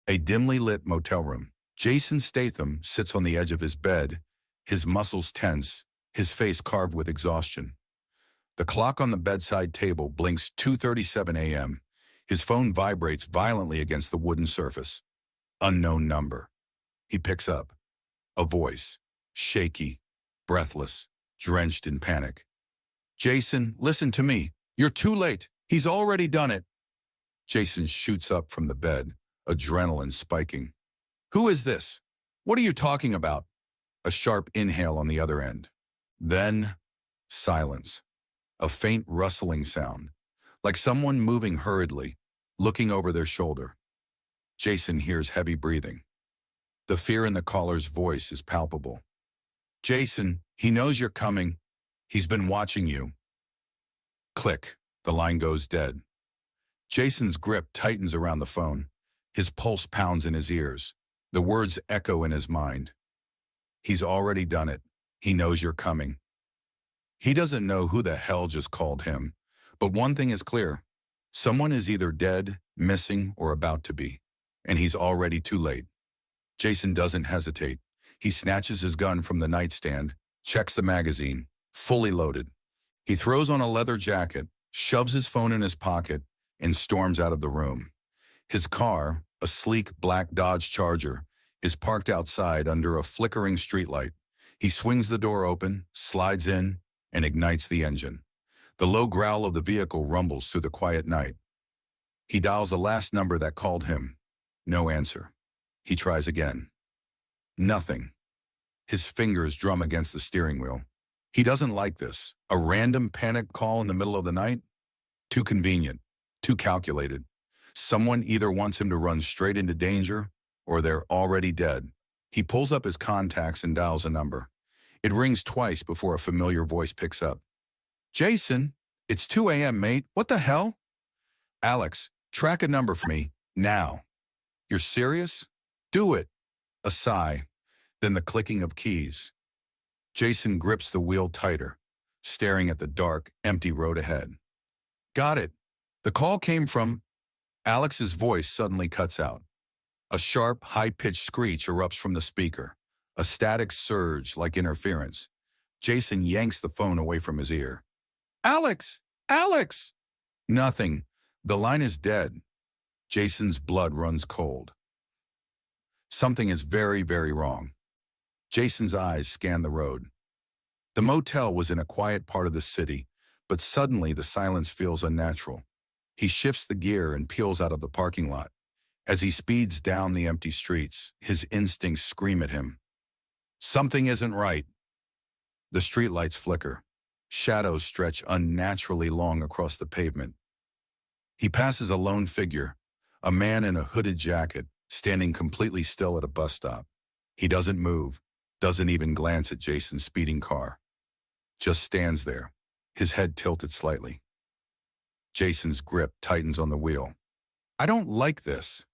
A dimly lit motel room. Jason Statham sits on the edge of his bed, his muscles tense, his face carved with exhaustion. The clock on the bedside table blinks 2:37 a.m. His phone vibrates violently against the wooden surface. Unknown number. He picks up. A voice. Shaky, breathless, drenched in panic. "Jason, listen to me. You're too late. He's already done it." Jason shoots up from the bed, adrenaline spiking. "Who is this? What are you talking about?" A sharp inhale on the other end. Then, silence. A faint rustling sound, like someone moving hurriedly, looking over their shoulder. Jason hears heavy breathing. The fear in the caller's voice is palpable. "Jason, he knows you're coming. He's been watching you." Click. The line goes dead. Jason's grip tightens around the phone. His pulse pounds in his ears. The words echo in his mind. "He's already done it. He knows you're coming." He doesn't know who the hell just called him, but one thing is clear. Someone is either dead, missing, or about to be, and he's already too late. Jason doesn't hesitate. He snatches his gun from the nightstand, checks the magazine, fully loaded. He throws on a leather jacket, shoves his phone in his pocket, and storms out of the room. His car, a sleek black Dodge Charger, is parked outside under a flickering streetlight. He swings the door open, slides in, and ignites the engine. The low growl of the vehicle rumbles through the quiet night. He dials the last number that called him. No answer. He tries again. Nothing. His fingers drum against the steering wheel. He doesn't like this. A random panic call in the middle of the night? Too convenient. Too calculated. Someone either wants him to run straight into danger, or they're already dead. He pulls up his contacts and dials a number. It rings twice before a familiar voice picks up. "Jason, it's 2 a.m., mate. What the hell?" "Alex, track a number for me, now." "You're serious?" "Do it." A sigh, then the clicking of keys. Jason grips the wheel tighter, staring at the dark, empty road ahead. "Got it. The call came from..." Alex's voice suddenly cuts out. A sharp, high-pitched screech erupts from the speaker, a static surge like interference. Jason yanks the phone away from his ear. "Alex! Alex!" Nothing. The line is dead. Jason's blood runs cold. Something is very, very wrong. Jason's eyes scan the road. The motel was in a quiet part of the city, but suddenly the silence feels unnatural. He shifts the gear and peels out of the parking lot. As he speeds down the empty streets, his instincts scream at him. Something isn't right. The streetlights flicker. Shadows stretch unnaturally long across the pavement. He passes a lone figure, a man in a hooded jacket, standing completely still at a bus stop. He doesn't move, doesn't even glance at Jason's speeding car. Just stands there, his head tilted slightly. Jason's grip tightens on the wheel. "I don't like this."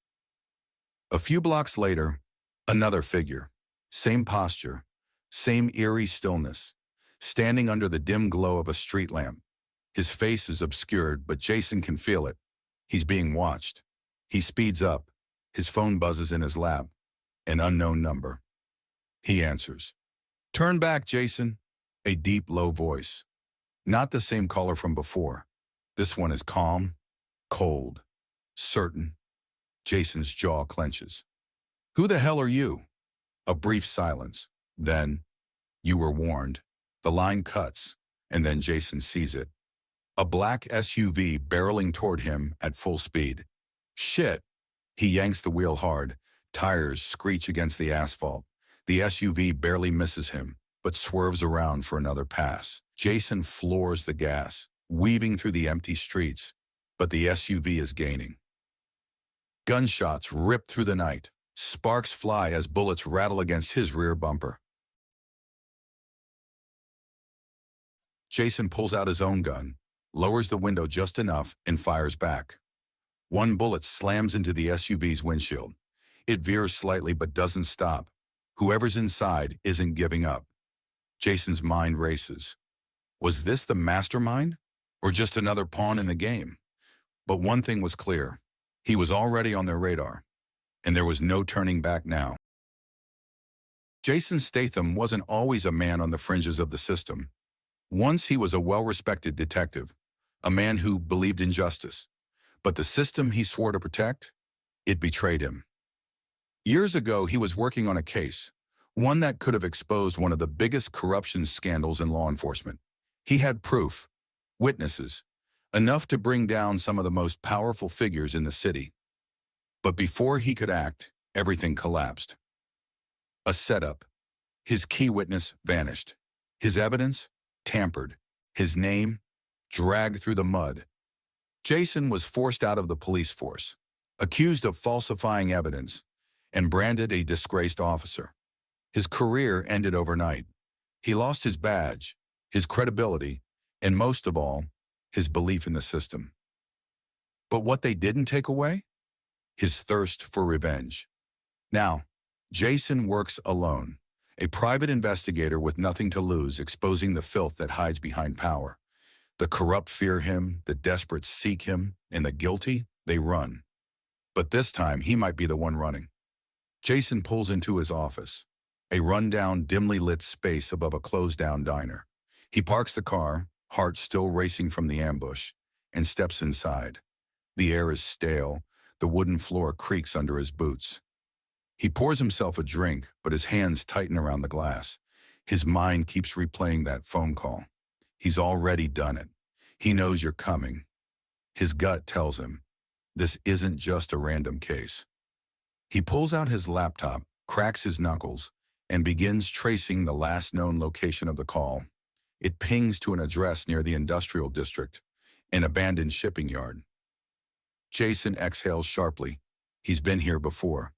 A few blocks later, another figure. Same posture, same eerie stillness, standing under the dim glow of a street lamp. His face is obscured, but Jason can feel it. He's being watched. He speeds up. His phone buzzes in his lap. An unknown number. He answers. "Turn back, Jason." A deep, low voice. Not the same caller from before. This one is calm, cold, certain. Jason's jaw clenches. "Who the hell are you?" A brief silence. Then, "You were warned." The line cuts, and then Jason sees it. A black SUV barreling toward him at full speed. Shit! He yanks the wheel hard. Tires screech against the asphalt. The SUV barely misses him, but swerves around for another pass. Jason floors the gas, weaving through the empty streets, but the SUV is gaining. Gunshots rip through the night. Sparks fly as bullets rattle against his rear bumper. Jason pulls out his own gun, lowers the window just enough, and fires back. One bullet slams into the SUV's windshield. It veers slightly but doesn't stop. Whoever's inside isn't giving up. Jason's mind races. Was this the mastermind? Or just another pawn in the game? But one thing was clear. He was already on their radar. and there was no turning back now. Jason Statham wasn't always a man on the fringes of the system. Once he was a well-respected detective, a man who believed in justice. But the system he swore to protect, it betrayed him. Years ago, he was working on a case, one that could have exposed one of the biggest corruption scandals in law enforcement. He had proof, witnesses, enough to bring down some of the most powerful figures in the city. But before he could act, everything collapsed. A setup. His key witness vanished. His evidence tampered. His name dragged through the mud. Jason was forced out of the police force, accused of falsifying evidence, and branded a disgraced officer. His career ended overnight. He lost his badge, his credibility, and most of all, his belief in the system. But what they didn't take away? His thirst for revenge. Now, Jason works alone, a private investigator with nothing to lose, exposing the filth that hides behind power. The corrupt fear him, the desperate seek him, and the guilty, they run. But this time, he might be the one running. Jason pulls into his office, a rundown, dimly lit space above a closed-down diner. He parks the car, heart still racing from the ambush, and steps inside. The air is stale, the wooden floor creaks under his boots. He pours himself a drink, but his hands tighten around the glass. His mind keeps replaying that phone call. He's already done it. He knows you're coming. His gut tells him, this isn't just a random case. He pulls out his laptop, cracks his knuckles, and begins tracing the last known location of the call. It pings to an address near the industrial district, an abandoned shipping yard. Jason exhales sharply. He's been here before.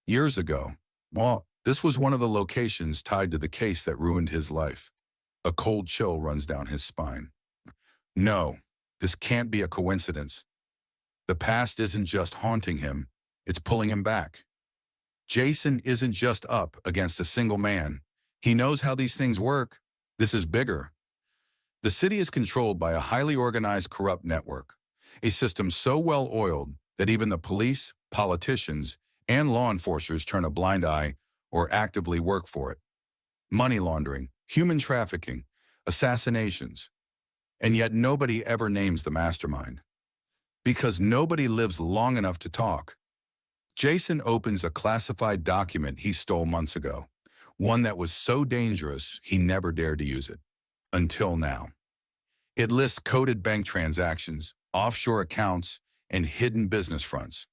Years ago. Well, this was one of the locations tied to the case that ruined his life. A cold chill runs down his spine. No, this can't be a coincidence. The past isn't just haunting him, it's pulling him back. Jason isn't just up against a single man. He knows how these things work. This is bigger. The city is controlled by a highly organized, corrupt network, a system so well-oiled that even the police, politicians, and law enforcers turn a blind eye or actively work for it. Money laundering, human trafficking, assassinations. And yet nobody ever names the mastermind. Because nobody lives long enough to talk. Jason opens a classified document he stole months ago, one that was so dangerous he never dared to use it. Until now. It lists coded bank transactions, offshore accounts, and hidden business fronts.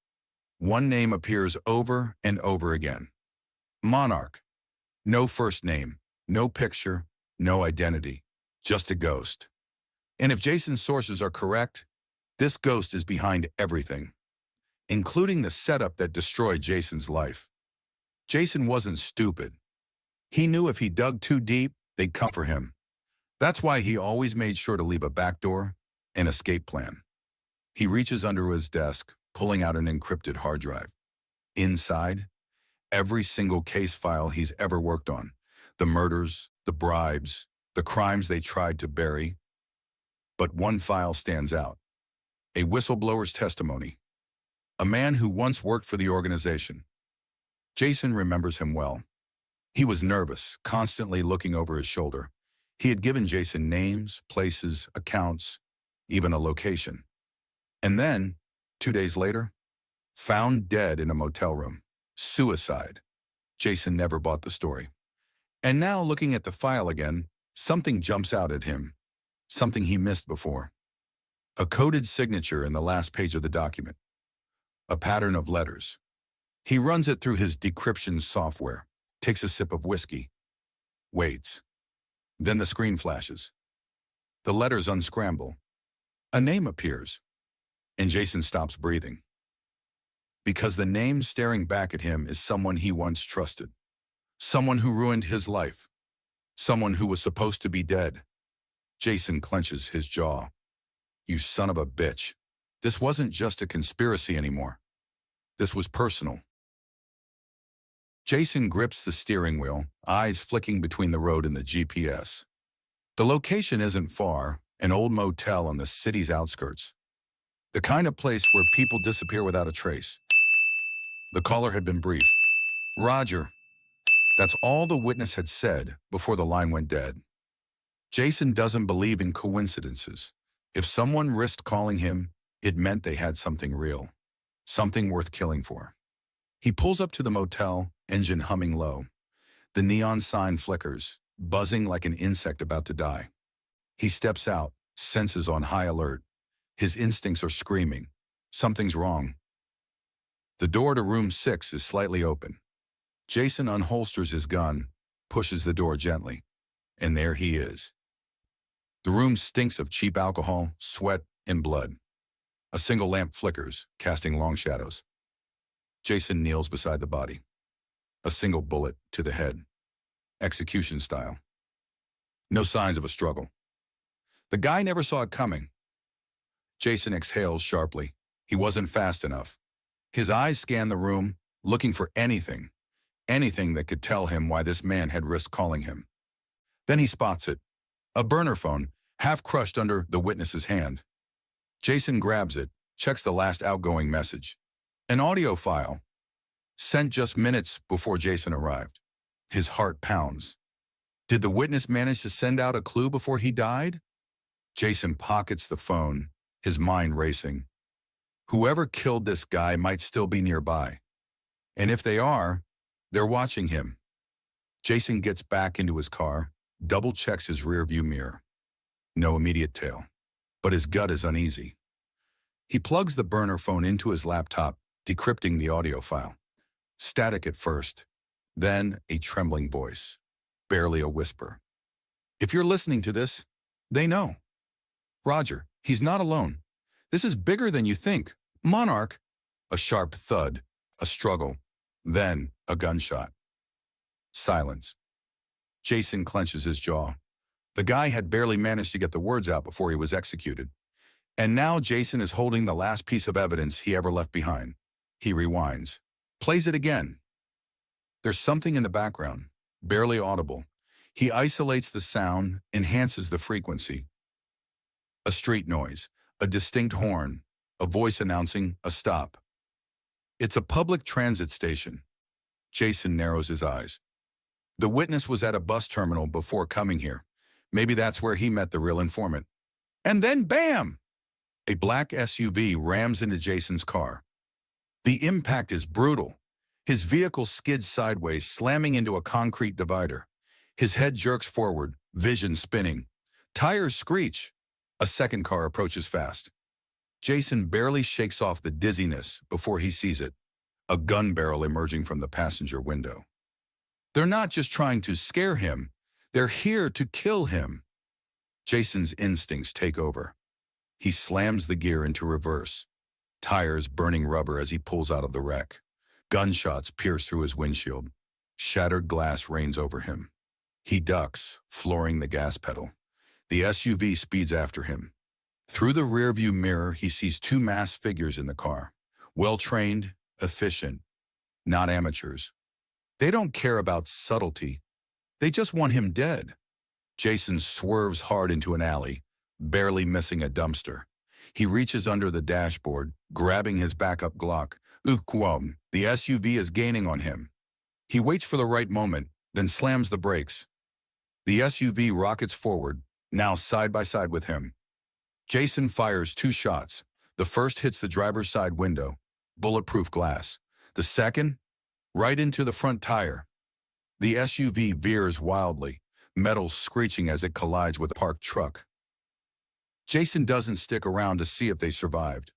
One name appears over and over again. Monarch. No first name, no picture, no identity, just a ghost. And if Jason's sources are correct, this ghost is behind everything, including the setup that destroyed Jason's life. Jason wasn't stupid. He knew if he dug too deep, they'd come for him. That's why he always made sure to leave a backdoor, an escape plan. He reaches under his desk, pulling out an encrypted hard drive. Inside, every single case file he's ever worked on. The murders, the bribes, the crimes they tried to bury. But one file stands out. A whistleblower's testimony. A man who once worked for the organization. Jason remembers him well. He was nervous, constantly looking over his shoulder. He had given Jason names, places, accounts, even a location. And then, 2 days later, found dead in a motel room. Suicide. Jason never bought the story. And now, looking at the file again, something jumps out at him. Something he missed before. A coded signature in the last page of the document. A pattern of letters. He runs it through his decryption software, takes a sip of whiskey, waits. Then the screen flashes. The letters unscramble. A name appears. And Jason stops breathing. Because the name staring back at him is someone he once trusted. Someone who ruined his life. Someone who was supposed to be dead. Jason clenches his jaw. You son of a bitch. This wasn't just a conspiracy anymore. This was personal. Jason grips the steering wheel, eyes flicking between the road and the GPS. The location isn't far, an old motel on the city's outskirts. The kind of place where people disappear without a trace. The caller had been brief. Roger. That's all the witness had said before the line went dead. Jason doesn't believe in coincidences. If someone risked calling him, it meant they had something real, something worth killing for. He pulls up to the motel, engine humming low. The neon sign flickers, buzzing like an insect about to die. He steps out, senses on high alert. His instincts are screaming. Something's wrong. The door to room 6 is slightly open. Jason unholsters his gun, pushes the door gently, and there he is. The room stinks of cheap alcohol, sweat, and blood. A single lamp flickers, casting long shadows. Jason kneels beside the body. A single bullet to the head. Execution style. No signs of a struggle. The guy never saw it coming. Jason exhales sharply. He wasn't fast enough. His eyes scan the room, looking for anything that could tell him why this man had risked calling him. Then he spots it. A burner phone, half crushed under the witness's hand. Jason grabs it, checks the last outgoing message. An audio file, sent just minutes before Jason arrived. His heart pounds. Did the witness manage to send out a clue before he died? Jason pockets the phone, his mind racing. Whoever killed this guy might still be nearby. And if they are, they're watching him. Jason gets back into his car, double-checks his rearview mirror. No immediate tail, but his gut is uneasy. He plugs the burner phone into his laptop, decrypting the audio file. Static at first, then a trembling voice, barely a whisper. If you're listening to this, they know. Roger, he's not alone. This is bigger than you think. Monarch. A sharp thud, a struggle, then a gunshot. Silence. Jason clenches his jaw. The guy had barely managed to get the words out before he was executed. And now Jason is holding the last piece of evidence he ever left behind. He rewinds, plays it again. There's something in the background, barely audible. He isolates the sound, enhances the frequency. A street noise, a distinct horn, a voice announcing a stop. It's a public transit station. Jason narrows his eyes. The witness was at a bus terminal before coming here. Maybe that's where he met the real informant. And then bam! A black SUV rams into Jason's car. The impact is brutal. His vehicle skids sideways, slamming into a concrete divider. His head jerks forward, vision spinning. Tires screech. A second car approaches fast. Jason barely shakes off the dizziness before he sees it. A gun barrel emerging from the passenger window. They're not just trying to scare him. They're here to kill him. Jason's instincts take over. He slams the gear into reverse. Tires burning rubber as he pulls out of the wreck. Gunshots pierce through his windshield. Shattered glass rains over him. He ducks, flooring the gas pedal. The SUV speeds after him. Through the rearview mirror, he sees two masked figures in the car. Well-trained, efficient, not amateurs. They don't care about subtlety. They just want him dead. Jason swerves hard into an alley, barely missing a dumpster. He reaches under the dashboard, grabbing his backup Glock. The SUV is gaining on him. He waits for the right moment, then slams the brakes. The SUV rockets forward, now side by side with him. Jason fires 2 shots. The first hits the driver's side window, bulletproof glass. The second, right into the front tire. The SUV veers wildly, metal screeching as it collides with a parked truck. Jason doesn't stick around to see if they survived.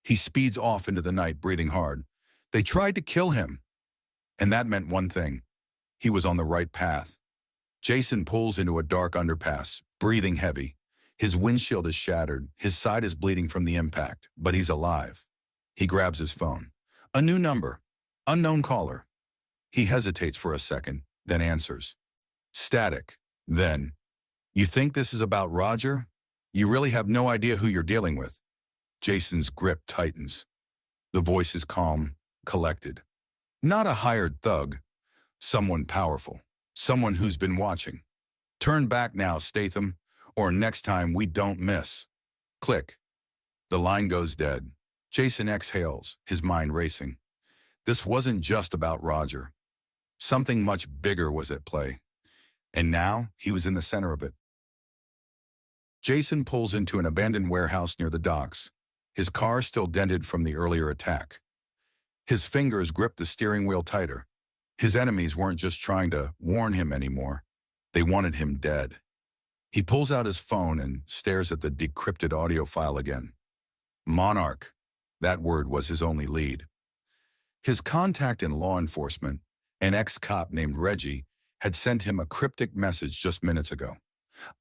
He speeds off into the night, breathing hard. They tried to kill him. And that meant one thing. He was on the right path. Jason pulls into a dark underpass, breathing heavy. His windshield is shattered. His side is bleeding from the impact, but he's alive. He grabs his phone. A new number. Unknown caller. He hesitates for a second, then answers. Static. Then, you think this is about Roger? You really have no idea who you're dealing with. Jason's grip tightens. The voice is calm, collected. Not a hired thug. Someone powerful. Someone who's been watching. Turn back now, Statham, or next time we don't miss. Click. The line goes dead. Jason exhales, his mind racing. This wasn't just about Roger. Something much bigger was at play, and now he was in the center of it. Jason pulls into an abandoned warehouse near the docks, his car still dented from the earlier attack. His fingers grip the steering wheel tighter. His enemies weren't just trying to warn him anymore. They wanted him dead. He pulls out his phone and stares at the decrypted audio file again. Monarch. That word was his only lead. His contact in law enforcement, an ex-cop named Reggie, had sent him a cryptic message just minutes ago.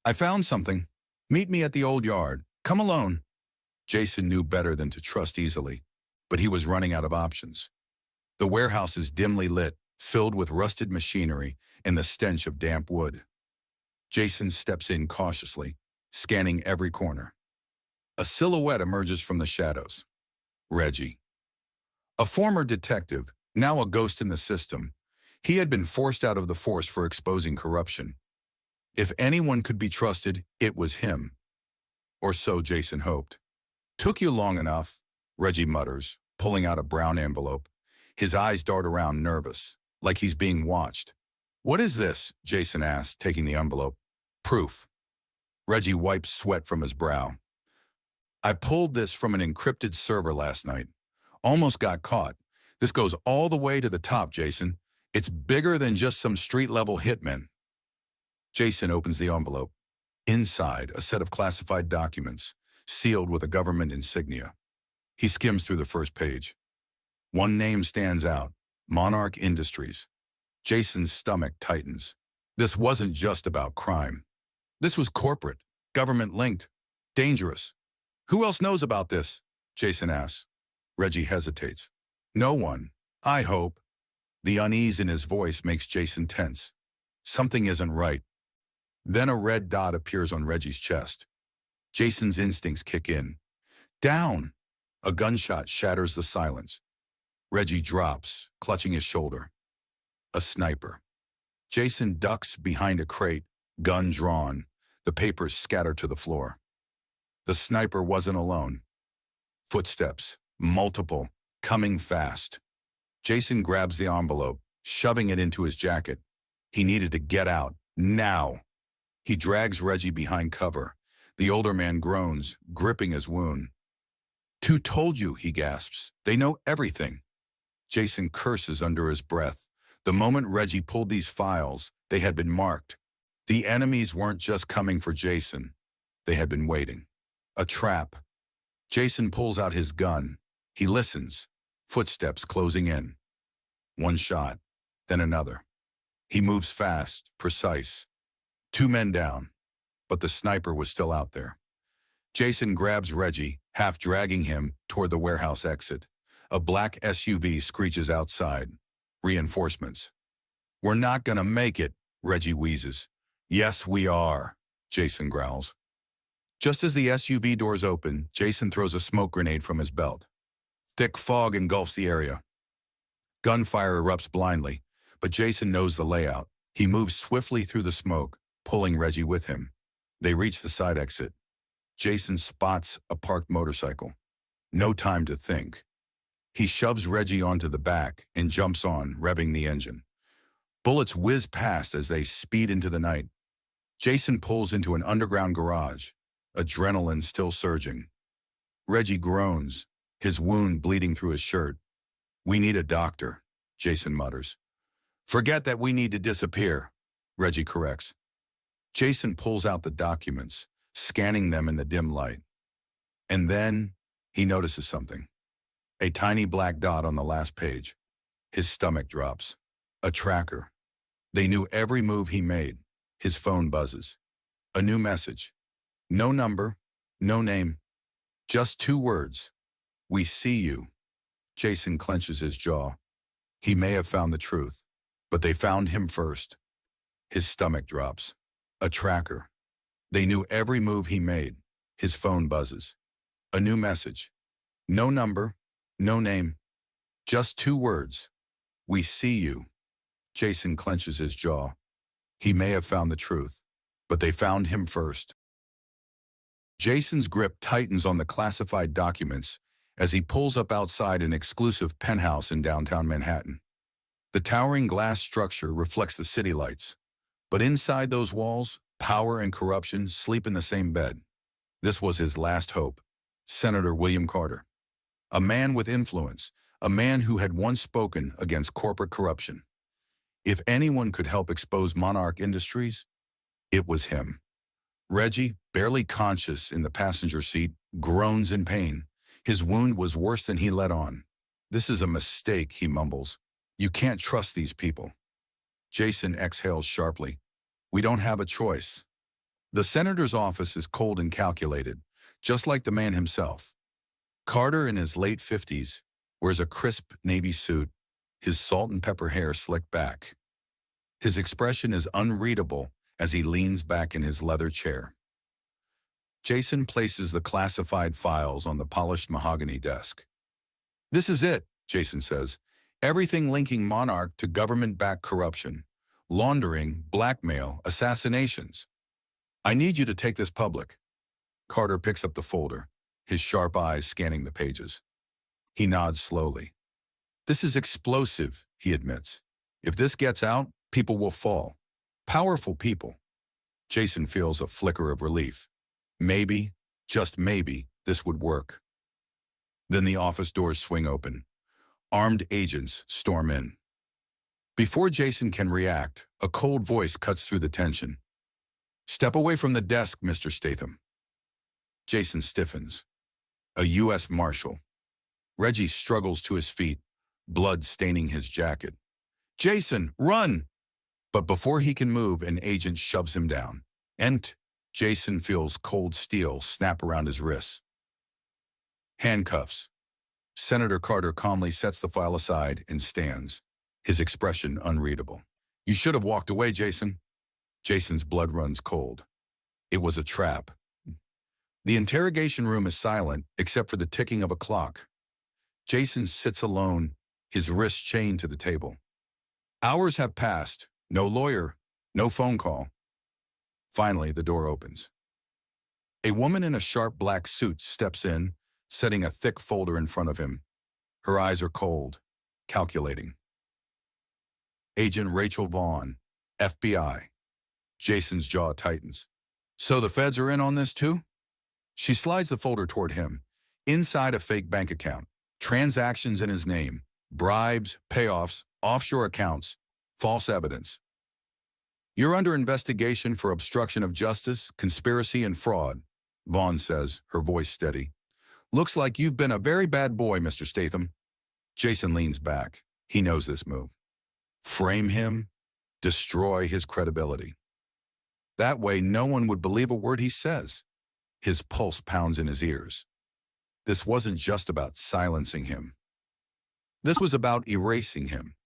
I found something. Meet me at the old yard. Come alone. Jason knew better than to trust easily, but he was running out of options. The warehouse is dimly lit, filled with rusted machinery and the stench of damp wood. Jason steps in cautiously, scanning every corner. A silhouette emerges from the shadows. Reggie. A former detective, now a ghost in the system, he had been forced out of the force for exposing corruption. If anyone could be trusted, it was him. Or so Jason hoped. Took you long enough, Reggie mutters, pulling out a brown envelope. His eyes dart around nervous, like he's being watched. What is this? Jason asked, taking the envelope. Proof. Reggie wipes sweat from his brow. I pulled this from an encrypted server last night. Almost got caught. This goes all the way to the top, Jason. It's bigger than just some street-level hitmen. Jason opens the envelope. Inside, a set of classified documents, sealed with a government insignia. He skims through the first page. One name stands out, Monarch Industries. Jason's stomach tightens. This wasn't just about crime. This was corporate, government-linked, dangerous. Who else knows about this? Jason asks. Reggie hesitates. No one, I hope. The unease in his voice makes Jason tense. Something isn't right. Then a red dot appears on Reggie's chest. Jason's instincts kick in. Down! A gunshot shatters the silence. Reggie drops, clutching his shoulder. A sniper. Jason ducks behind a crate, gun drawn. The papers scatter to the floor. The sniper wasn't alone. Footsteps, multiple, coming fast. Jason grabs the envelope, shoving it into his jacket. He needed to get out, now. He drags Reggie behind cover. The older man groans, gripping his wound. Who told you, he gasps. They know everything. Jason curses under his breath. The moment Reggie pulled these files, they had been marked. The enemies weren't just coming for Jason. They had been waiting. A trap. Jason pulls out his gun. He listens. Footsteps closing in. One shot, then another. He moves fast, precise. 2 men down, but the sniper was still out there. Jason grabs Reggie, half dragging him toward the warehouse exit. A black SUV screeches outside. Reinforcements. We're not gonna make it, Reggie wheezes. Yes, we are, Jason growls. Just as the SUV doors open, Jason throws a smoke grenade from his belt. Thick fog engulfs the area. Gunfire erupts blindly, but Jason knows the layout. He moves swiftly through the smoke, pulling Reggie with him. They reach the side exit. Jason spots a parked motorcycle. No time to think. He shoves Reggie onto the back and jumps on, revving the engine. Bullets whiz past as they speed into the night. Jason pulls into an underground garage, adrenaline still surging. Reggie groans, his wound bleeding through his shirt. We need a doctor, Jason mutters. Forget that we need to disappear, Reggie corrects. Jason pulls out the documents, scanning them in the dim light. And then he notices something. A tiny black dot on the last page. His stomach drops. A tracker. They knew every move he made. His phone buzzes. A new message. No number, no name. Just 2 words. We see you. Jason clenches his jaw. He may have found the truth, but they found him first. His stomach drops. A tracker. They knew every move he made. His phone buzzes. A new message. No number, no name. Just 2 words. We see you. Jason clenches his jaw. He may have found the truth, but they found him first. Jason's grip tightens on the classified documents as he pulls up outside an exclusive penthouse in downtown Manhattan. The towering glass structure reflects the city lights, but inside those walls, power and corruption sleep in the same bed. This was his last hope, Senator William Carter. A man with influence, a man who had once spoken against corporate corruption. If anyone could help expose Monarch Industries, it was him. Reggie, barely conscious in the passenger seat, groans in pain. His wound was worse than he let on. "This is a mistake," he mumbles. "You can't trust these people." Jason exhales sharply. "We don't have a choice." The senator's office is cold and calculated, just like the man himself. Carter, in his late 50s, wears a crisp navy suit, his salt and pepper hair slicked back. His expression is unreadable as he leans back in his leather chair. Jason places the classified files on the polished mahogany desk. "This is it," Jason says. "Everything linking Monarch to government-backed corruption, laundering, blackmail, assassinations. I need you to take this public." Carter picks up the folder, his sharp eyes scanning the pages. He nods slowly. "This is explosive," he admits. "If this gets out, people will fall. Powerful people." Jason feels a flicker of relief. Maybe, just maybe, this would work. Then the office doors swing open. Armed agents storm in. Before Jason can react, a cold voice cuts through the tension. "Step away from the desk, Mr. Statham." Jason stiffens. A U.S. Marshal. Reggie struggles to his feet, blood staining his jacket. "Jason, run!" But before he can move, an agent shoves him down. Jason feels cold steel snap around his wrists. Handcuffs. Senator Carter calmly sets the file aside and stands, his expression unreadable. "You should have walked away, Jason." Jason's blood runs cold. It was a trap. The interrogation room is silent except for the ticking of a clock. Jason sits alone, his wrists chained to the table. Hours have passed. No lawyer, no phone call. Finally, the door opens. A woman in a sharp black suit steps in, setting a thick folder in front of him. Her eyes are cold, calculating. "Agent Rachel Vaughn, FBI." Jason's jaw tightens. "So the feds are in on this too?" She slides the folder toward him. Inside, a fake bank account. Transactions in his name. Bribes, payoffs, offshore accounts, false evidence. "You're under investigation for obstruction of justice, conspiracy, and fraud," Vaughn says, her voice steady. "Looks like you've been a very bad boy, Mr. Statham." Jason leans back. He knows this move. Frame him, destroy his credibility. That way, no one would believe a word he says. His pulse pounds in his ears. This wasn't just about silencing him. This was about erasing him.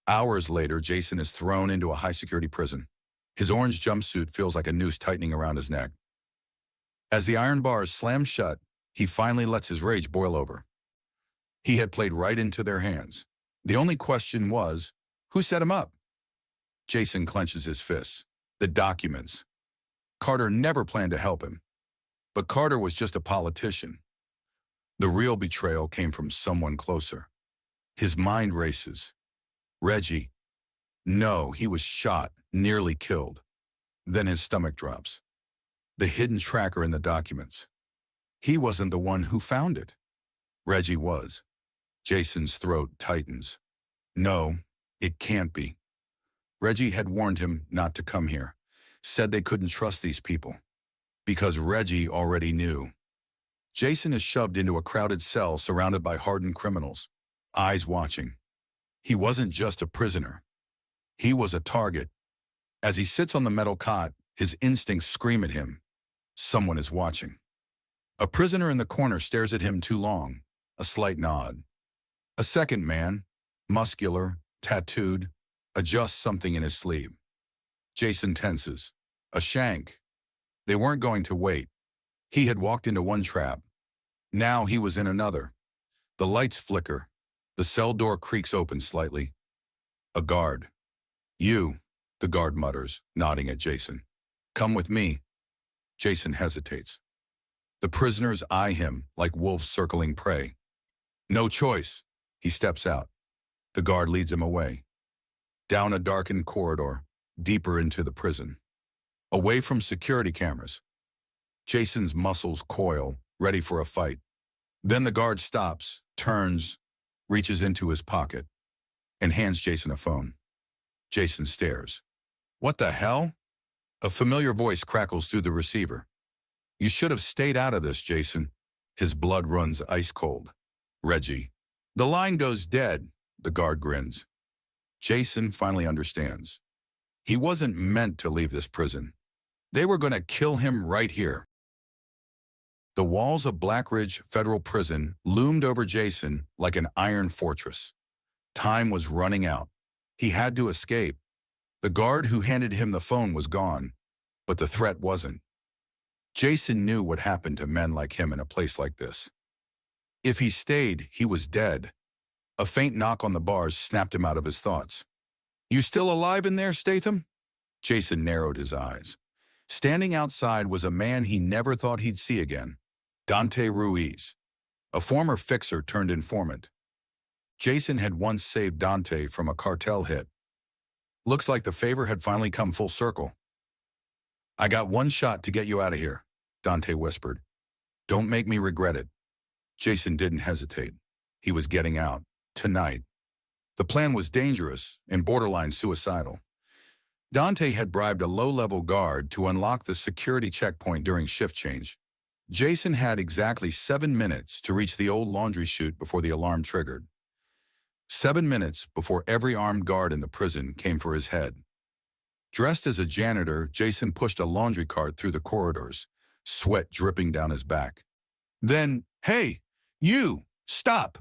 Hours later, Jason is thrown into a high-security prison. His orange jumpsuit feels like a noose tightening around his neck. As the iron bars slam shut, he finally lets his rage boil over. He had played right into their hands. The only question was, who set him up? Jason clenches his fists. The documents. Carter never planned to help him. But Carter was just a politician. The real betrayal came from someone closer. His mind races. Reggie. No, he was shot, nearly killed. Then his stomach drops. The hidden tracker in the documents. He wasn't the one who found it. Reggie was. Jason's throat tightens. No, it can't be. Reggie had warned him not to come here, said they couldn't trust these people. Because Reggie already knew. Jason is shoved into a crowded cell surrounded by hardened criminals, eyes watching. He wasn't just a prisoner. He was a target. As he sits on the metal cot, his instincts scream at him. Someone is watching. A prisoner in the corner stares at him too long, a slight nod. A second man, muscular, tattooed, adjusts something in his sleeve. Jason tenses. A shank. They weren't going to wait. He had walked into one trap. Now he was in another. The lights flicker. The cell door creaks open slightly. A guard. You, the guard mutters, nodding at Jason. Come with me. Jason hesitates. The prisoners eye him like wolves circling prey. No choice. He steps out. The guard leads him away. Down a darkened corridor, deeper into the prison. Away from security cameras. Jason's muscles coil, ready for a fight. Then the guard stops, turns, reaches into his pocket, and hands Jason a phone. Jason stares. What the hell? A familiar voice crackles through the receiver. You should have stayed out of this, Jason. His blood runs ice cold. Reggie. The line goes dead, the guard grins. Jason finally understands. He wasn't meant to leave this prison. They were going to kill him right here. The walls of Black Ridge Federal Prison loomed over Jason like an iron fortress. Time was running out. He had to escape. The guard who handed him the phone was gone, but the threat wasn't. Jason knew what happened to men like him in a place like this. If he stayed, he was dead. A faint knock on the bars snapped him out of his thoughts. You still alive in there, Statham? Jason narrowed his eyes. Standing outside was a man he never thought he'd see again. Dante Ruiz, a former fixer turned informant. Jason had once saved Dante from a cartel hit. Looks like the favor had finally come full circle. I got one shot to get you out of here, Dante whispered. Don't make me regret it. Jason didn't hesitate. He was getting out, tonight. The plan was dangerous and borderline suicidal. Dante had bribed a low-level guard to unlock the security checkpoint during shift change. Jason had exactly 7 minutes to reach the old laundry chute before the alarm triggered. 7 minutes before every armed guard in the prison came for his head. Dressed as a janitor, Jason pushed a laundry cart through the corridors, sweat dripping down his back. Then, hey, you, stop!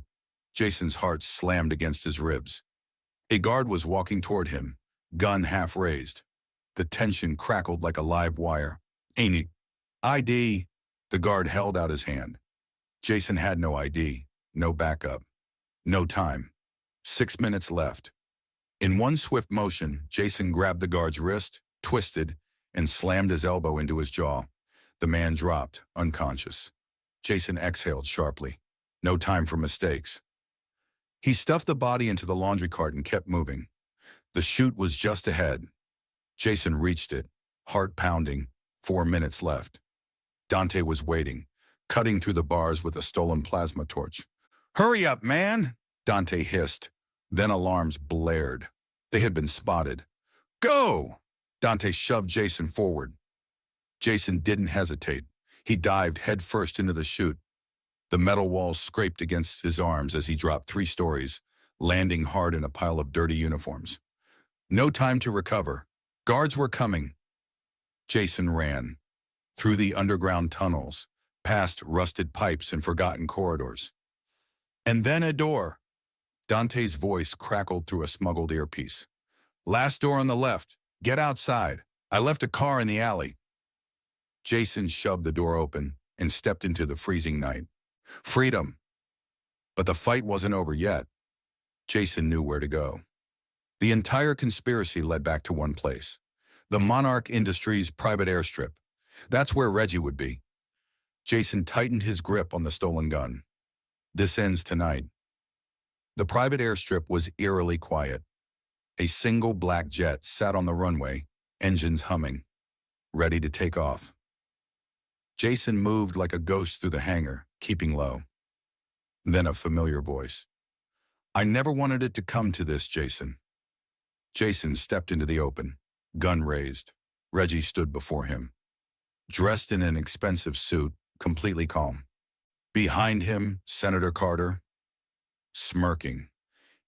Jason's heart slammed against his ribs. A guard was walking toward him, gun half raised. The tension crackled like a live wire. Ain't it? ID. The guard held out his hand. Jason had no ID, no backup, no time. 6 minutes left. In one swift motion, Jason grabbed the guard's wrist, twisted, and slammed his elbow into his jaw. The man dropped, unconscious. Jason exhaled sharply. No time for mistakes. He stuffed the body into the laundry cart and kept moving. The chute was just ahead. Jason reached it, heart pounding. 4 minutes left. Dante was waiting, cutting through the bars with a stolen plasma torch. Hurry up, man! Dante hissed. Then alarms blared. They had been spotted. Go! Dante shoved Jason forward. Jason didn't hesitate. He dived headfirst into the chute. The metal walls scraped against his arms as he dropped 3 stories, landing hard in a pile of dirty uniforms. No time to recover. Guards were coming. Jason ran. Through the underground tunnels, past rusted pipes and forgotten corridors. And then a door. Dante's voice crackled through a smuggled earpiece. Last door on the left. Get outside. I left a car in the alley. Jason shoved the door open and stepped into the freezing night. Freedom. But the fight wasn't over yet. Jason knew where to go. The entire conspiracy led back to one place. The Monarch Industries private airstrip. That's where Reggie would be. Jason tightened his grip on the stolen gun. This ends tonight. The private airstrip was eerily quiet. A single black jet sat on the runway, engines humming, ready to take off. Jason moved like a ghost through the hangar, keeping low. Then a familiar voice. I never wanted it to come to this, Jason. Jason stepped into the open, gun raised. Reggie stood before him, dressed in an expensive suit, completely calm. Behind him, Senator Carter, smirking.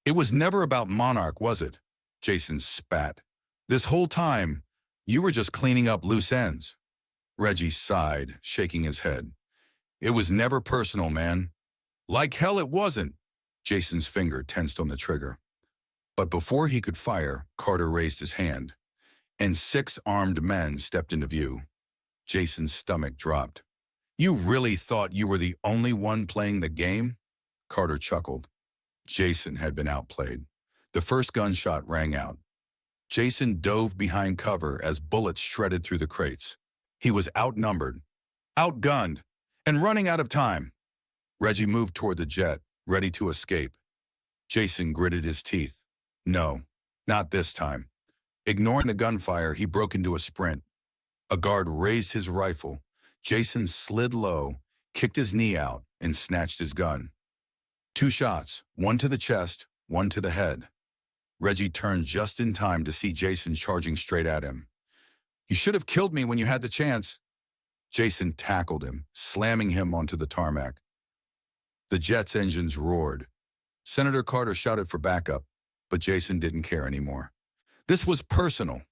It was never about Monarch, was it? Jason spat. This whole time, you were just cleaning up loose ends. Reggie sighed, shaking his head. It was never personal, man. Like hell it wasn't. Jason's finger tensed on the trigger. But before he could fire, Carter raised his hand, and 6 armed men stepped into view. Jason's stomach dropped. You really thought you were the only one playing the game? Carter chuckled. Jason had been outplayed. The first gunshot rang out. Jason dove behind cover as bullets shredded through the crates. He was outnumbered, outgunned, And running out of time. Reggie moved toward the jet, ready to escape. Jason gritted his teeth. No, not this time. Ignoring the gunfire, he broke into a sprint. A guard raised his rifle. Jason slid low, kicked his knee out, and snatched his gun. 2 shots, one to the chest, one to the head. Reggie turned just in time to see Jason charging straight at him. You should have killed me when you had the chance. Jason tackled him, slamming him onto the tarmac. The jet's engines roared. Senator Carter shouted for backup, but Jason didn't care anymore. This was personal.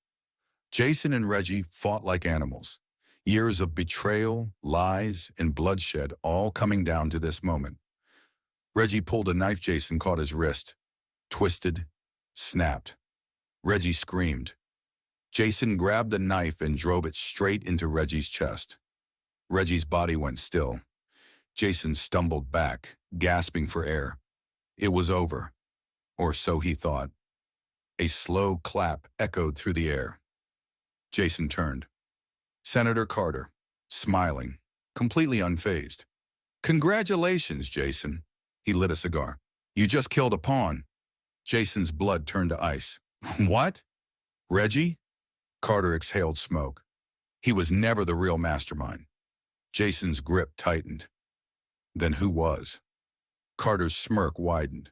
Jason and Reggie fought like animals. Years of betrayal, lies, and bloodshed all coming down to this moment. Reggie pulled a knife. Jason caught his wrist. Twisted, snapped. Reggie screamed. Jason grabbed the knife and drove it straight into Reggie's chest. Reggie's body went still. Jason stumbled back, gasping for air. It was over, or so he thought. A slow clap echoed through the air. Jason turned. Senator Carter, smiling, completely unfazed. Congratulations, Jason. He lit a cigar. You just killed a pawn. Jason's blood turned to ice. What? Reggie? Carter exhaled smoke. He was never the real mastermind. Jason's grip tightened. Then who was? Carter's smirk widened.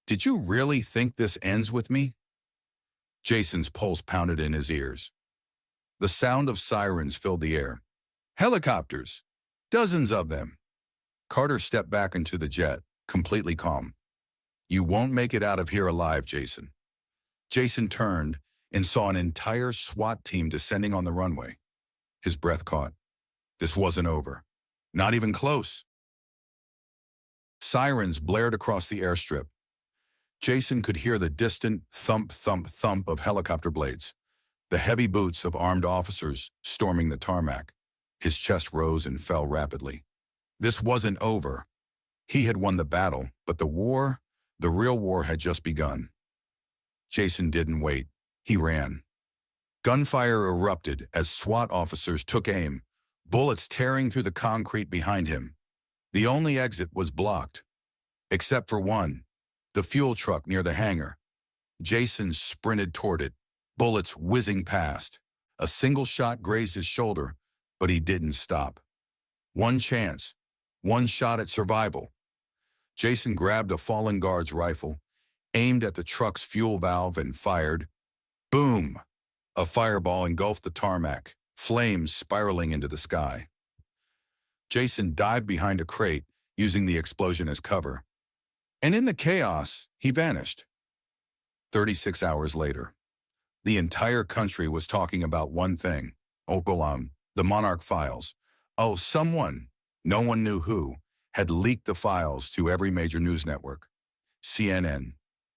Did you really think this ends with me? Jason's pulse pounded in his ears. The sound of sirens filled the air. Helicopters. Dozens of them. Carter stepped back into the jet, completely calm. You won't make it out of here alive, Jason. Jason turned and saw an entire SWAT team descending on the runway. His breath caught. This wasn't over. Not even close. Sirens blared across the airstrip. Jason could hear the distant thump, thump, thump of helicopter blades, the heavy boots of armed officers storming the tarmac. His chest rose and fell rapidly. This wasn't over. He had won the battle, but the war, the real war, had just begun. Jason didn't wait. He ran. Gunfire erupted as SWAT officers took aim, bullets tearing through the concrete behind him. The only exit was blocked, except for one, the fuel truck near the hangar. Jason sprinted toward it, bullets whizzing past. A single shot grazed his shoulder, but he didn't stop. One chance, one shot at survival. Jason grabbed a fallen guard's rifle, aimed at the truck's fuel valve, and fired. Boom! A fireball engulfed the tarmac, flames spiraling into the sky. Jason dived behind a crate, using the explosion as cover. And in the chaos, he vanished. 36 hours later, the entire country was talking about one thing. Okolam, the Monarch files. Oh, someone, no one knew who, had leaked the files to every major news network. CNN,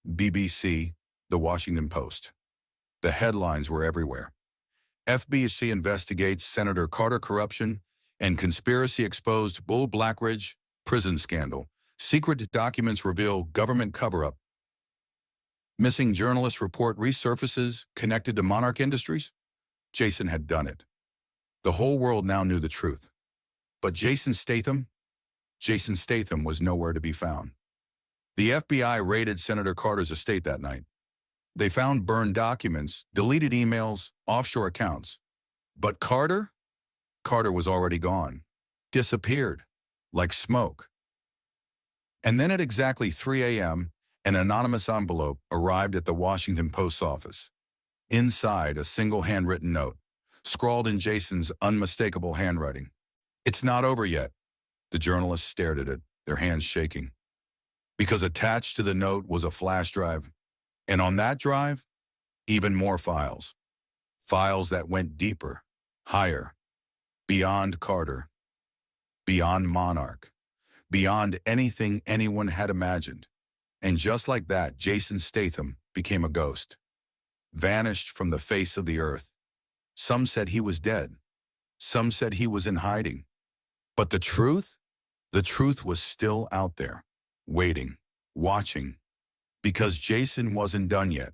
BBC, The Washington Post. The headlines were everywhere. FBC investigates Senator Carter corruption, and conspiracy exposed Bull Blackridge prison scandal. Secret documents reveal government cover-up. Missing journalist report resurfaces connected to Monarch Industries. Jason had done it. The whole world now knew the truth. But Jason Statham was nowhere to be found. The FBI raided Senator Carter's estate that night. They found burned documents, deleted emails, offshore accounts. But Carter was already gone, disappeared, like smoke. And then at exactly 3 a.m., an anonymous envelope arrived at the Washington Post's office. Inside, a single handwritten note, scrawled in Jason's unmistakable handwriting. It's not over yet. The journalists stared at it, their hands shaking. Because attached to the note was a flash drive. And on that drive, even more files. Files that went deeper, higher, beyond Carter, beyond Monarch, beyond anything anyone had imagined. And just like that, Jason Statham became a ghost, vanished from the face of the earth. Some said he was dead. Some said he was in hiding. But the truth was still out there, waiting, watching, because Jason wasn't done yet.